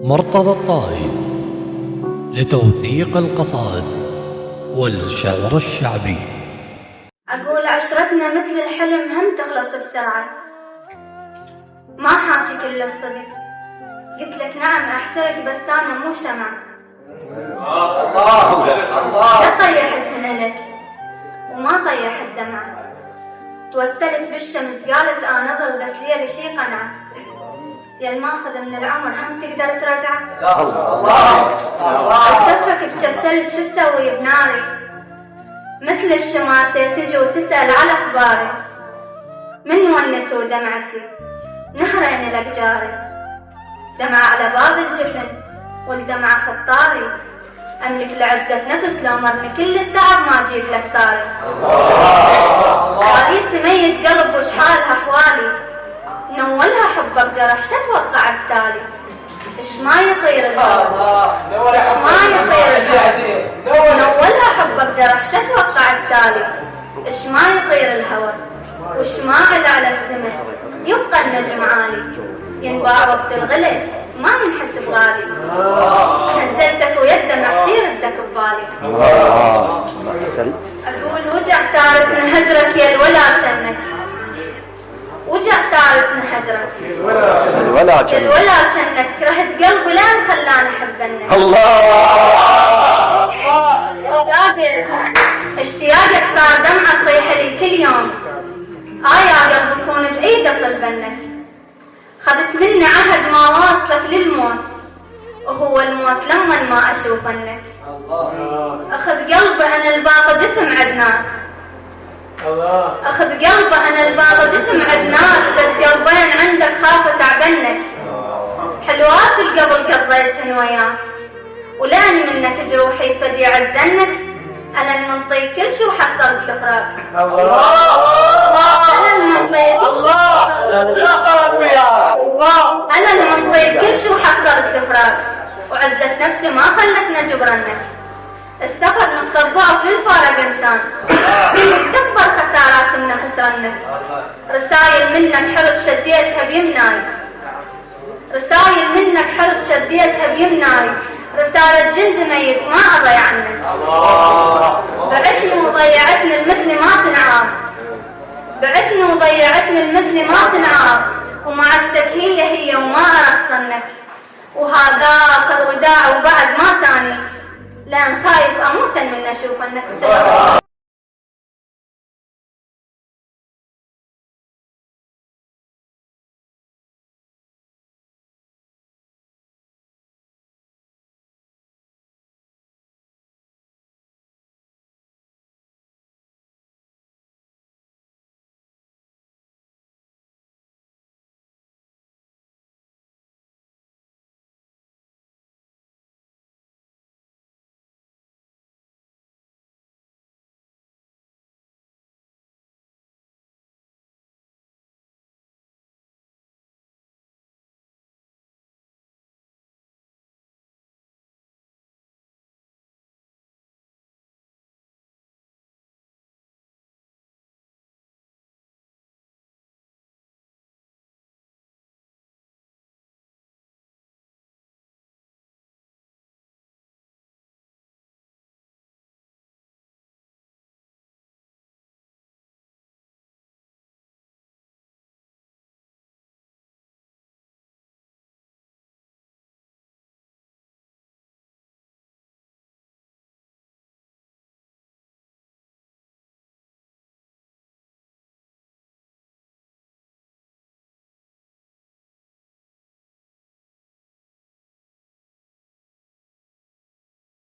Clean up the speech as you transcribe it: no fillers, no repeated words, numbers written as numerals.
مرتضى الطاهي لتوثيق القصائد والشعر الشعبي. أقول عشرتنا مثل الحلم هم تخلص بسرعة، ما حاكي كل الصدق، قلت لك نعم أحترق بس أنا مو شمع. لا طيحت هنالك وما طيحت دمعة، توسلت بالشمس قالت أنا أظل بس ليالي شي قنعة. يا الماخذ من العمر هم تقدر ترجعه؟ بجفك بجف ثلج شو تسوي بناري؟ مثل الشماتة تجي وتسأل على أخباري، من ونته دمعتي نهرين الأقجاري، دمعة على باب الجفن والدمعة خطاري، أملك لعزة نفس لو مرني كل التعب ما أجيب لك طاري. خليت ميت قلب وش حالها أحوالي، نولها حبك جرح شو توقع التالي. إش ما يطير الهوى إش ما يطير الهوى، نولها حبك جرح شو توقع التالي. إش ما يطير الهوى وش ما علا على السماء، يبقى النجم عالي، ينباع وقت الغلا ما ينحسب غالي. نزلتك ويدمع شي ردك ببالي. أقول وجع تارس من هجرك يا الولا جنك، وجع تارس من هجرك يا الولا جنك، رحت قلبي لين خلاني أحبنك. اشتياقك صار دمعة تطيح لي كل يوم، يا قلبي كون بعيد أصل بنك. خذت مني عهد ما واصلك للموت، وهو الموت لما ما أشوفنك. أخذ قلبي أنا الباقي جسم عد ناس، أخذ قلبي أنا الباقي جسم عد ناس، بس قلبين عندك خافة تعبنك. حلوات القبل قضيتهن وياك ولاني منك جروحي فدي عزنك. أنا المنطي كل شي وحصلت الفراق، أنا المنطي كل شي وحصلت الفراق، وعزت نفسي ما خلتنا جبرنك. السفر نقطة ضعف للفارق إنسان، تكبر خسارات من خسرنك. رسايل منك حرص شديتها بيمناي، رسايل منك حرص شديتها بيمناي، رسالة جند ميت ما أضيع عنك. بعدني وضيعتني المثل ما تنعاف، بعدني وضيعتني المثل ما تنعاف، ومعزتك هي وما أرقصنك. وهذا آخر وداع وبعد ما تاني، لأن خايف أموت من أشوفنك.